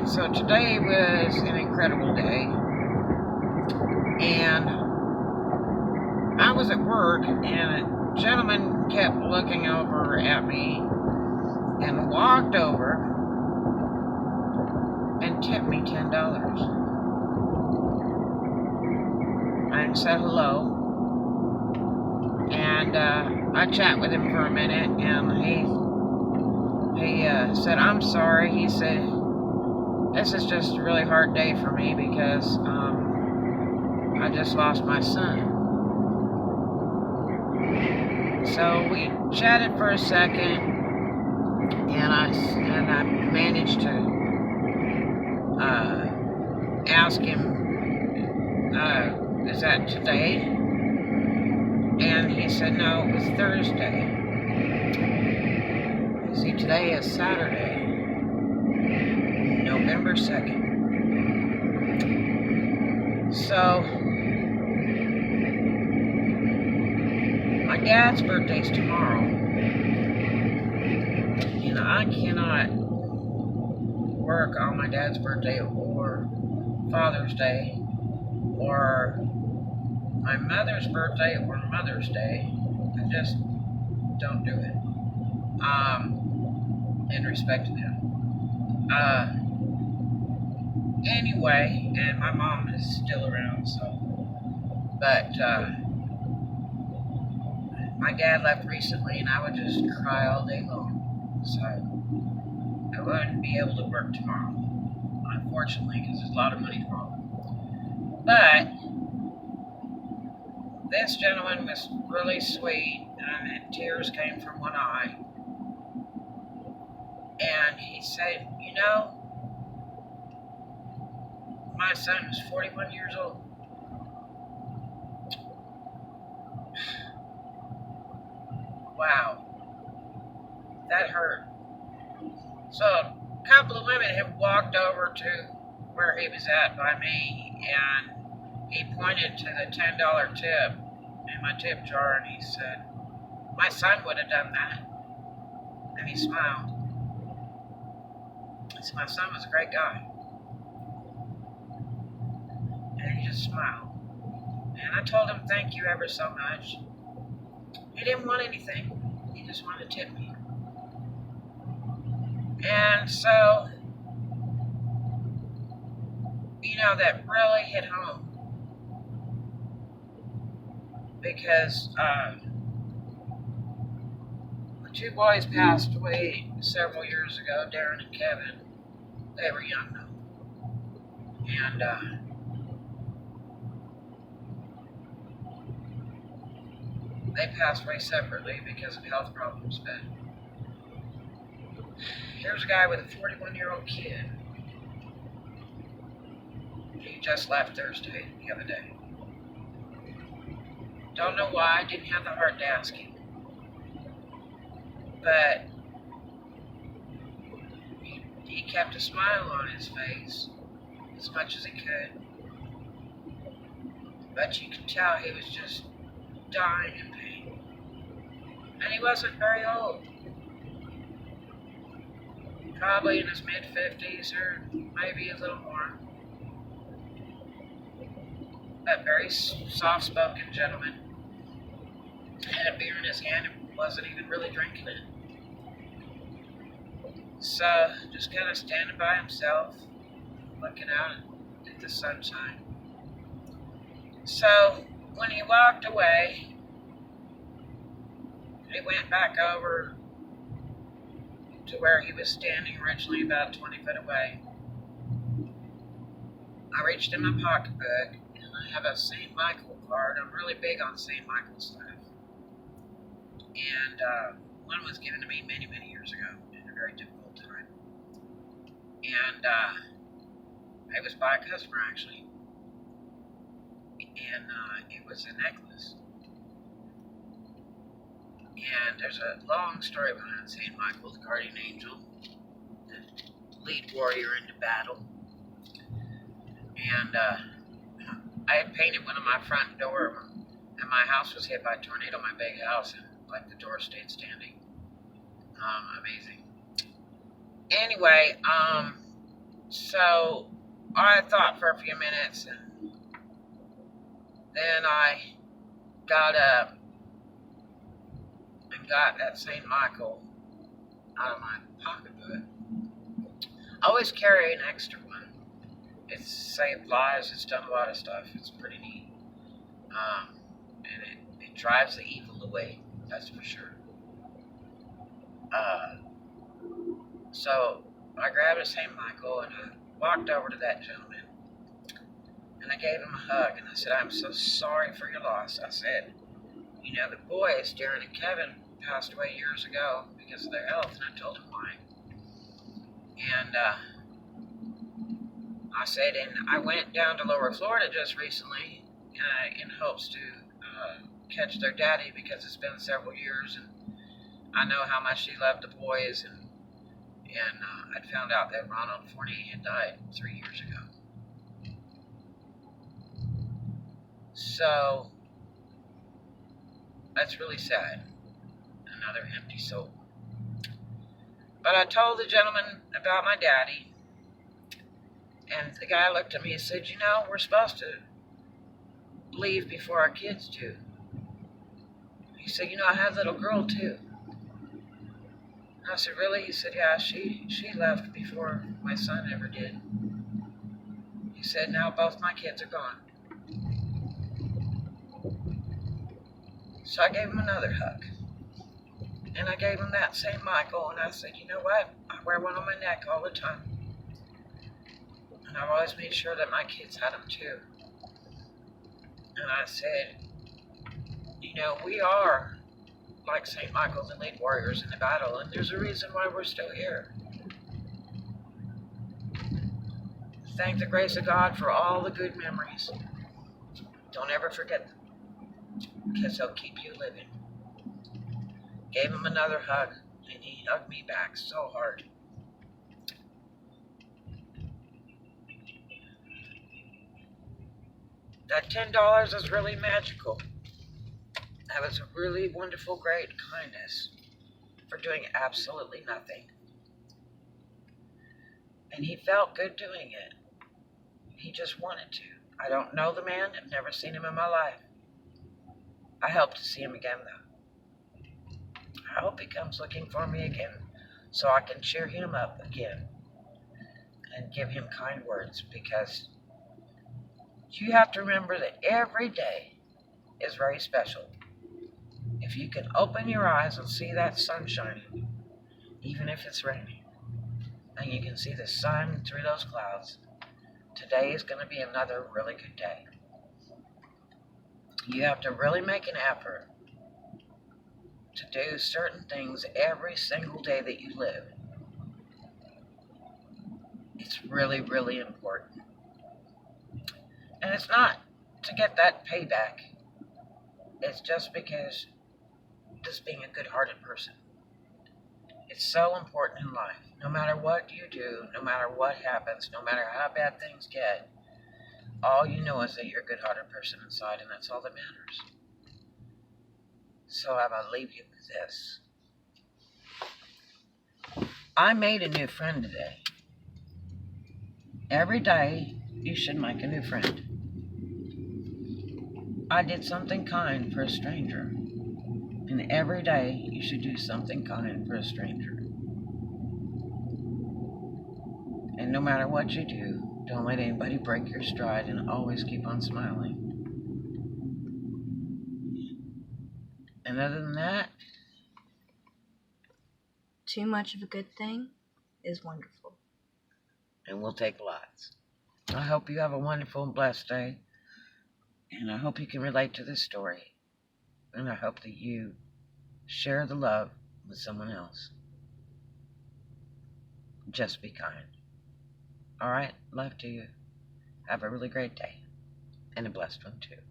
Alright, so today was an incredible day, and I was at work, and a gentleman kept looking over at me and walked over and tipped me $10. And said hello, and I chat with him for a minute, and he said, "I'm sorry." He said, "This is just a really hard day for me because I just lost my son." So we chatted for a second, and I managed to ask him, "Is that today?" And he said, "No, it was Thursday." See, today is Saturday, November 2nd. So, my dad's birthday's tomorrow. And I cannot work on my dad's birthday or Father's Day or my mother's birthday or Mother's Day. I just don't do it. In respect to them. Anyway, and my mom is still around, so. But, my dad left recently, and I would just cry all day long. So, I wouldn't be able to work tomorrow, unfortunately, because there's a lot of money tomorrow. But, this gentleman was really sweet, and tears came from one eye. And he said, "You know, my son is 41 years old." Wow. That hurt. So, a couple of women had walked over to where he was at by me, and he pointed to the $10 tip in my tip jar, and he said, "My son would have done that." And he smiled. So my son was a great guy. And he just smiled. And I told him thank you ever so much. He didn't want anything. He just wanted to tip me. And so, you know, that really hit home. Because the two boys passed away several years ago, Darren and Kevin. They were young though. And they passed away separately because of health problems. But here's a guy with a 41-year-old kid. He just left Thursday, the other day. Don't know why, I didn't have the heart to ask him. But he kept a smile on his face as much as he could. But you could tell he was just dying in pain. And he wasn't very old. Probably in his mid-50s or maybe a little more. But very soft-spoken gentleman. Had a beer in his hand and wasn't even really drinking it. So, just kind of standing by himself, looking out at the sunshine. So, when he walked away, he went back over to where he was standing originally, about 20 feet away. I reached in my pocketbook, and I have a St. Michael card. I'm really big on St. Michael stuff. And one was given to me many, many years ago in a very difficult time. And it was by a customer, actually. And it was a necklace. And there's a long story behind St. Michael, the guardian angel, the lead warrior into battle. And I had painted one of my front door, and my house was hit by a tornado, my big house, and like the door stayed standing. Amazing. Anyway, So I thought for a few minutes, and then I got up and got that St. Michael out of my pocketbook. I always carry an extra one. It's saved lives. It's done a lot of stuff. It's pretty neat. And it drives the evil away. That's for sure. So I grabbed a St. Michael and I walked over to that gentleman and I gave him a hug and I said, "I'm so sorry for your loss." I said, "You know, the boys, Darren and Kevin, passed away years ago because of their health," and I told him why. And I said, "And I went down to Lower Florida just recently in hopes to catch their daddy because it's been several years, and I know how much he loved the boys, and I'd found out that Ronald Fournier had died 3 years ago. So that's really sad. Another empty soul." But I told the gentleman about my daddy, and the guy looked at me and said, "You know, we're supposed to leave before our kids do." He said, "You know, I have a little girl too." And I said, "Really?" He said, "Yeah, she left before my son ever did." He said, "Now both my kids are gone." So I gave him another hug. And I gave him that St. Michael, and I said, "You know what? I wear one on my neck all the time. And I've always made sure that my kids had them too." And I said, "You know, we are like St. Michael's elite warriors in the battle, and there's a reason why we're still here. Thank the grace of God for all the good memories. Don't ever forget them, because they'll keep you living." Gave him another hug, and he hugged me back so hard. That $10 is really magical. That was a really wonderful, great kindness for doing absolutely nothing. And he felt good doing it. He just wanted to. I don't know the man. I've never seen him in my life. I hope to see him again, though. I hope he comes looking for me again so I can cheer him up again and give him kind words, because you have to remember that every day is very special. If you can open your eyes and see that sun shining, even if it's raining, and you can see the sun through those clouds, today is going to be another really good day. You have to really make an effort to do certain things every single day that you live. It's really, really important. And it's not to get that payback. It's just because just being a good-hearted person. It's so important in life. No matter what you do, no matter what happens, no matter how bad things get, all you know is that you're a good-hearted person inside, and that's all that matters. So I'm going to leave you with this. I made a new friend today. Every day, you should make a new friend. I did something kind for a stranger. And every day, you should do something kind for a stranger. And no matter what you do, don't let anybody break your stride, and always keep on smiling. And other than that, too much of a good thing is wonderful. And we'll take lots. I hope you have a wonderful and blessed day. And I hope you can relate to this story. And I hope that you share the love with someone else. Just be kind. All right? Love to you. Have a really great day. And a blessed one, too.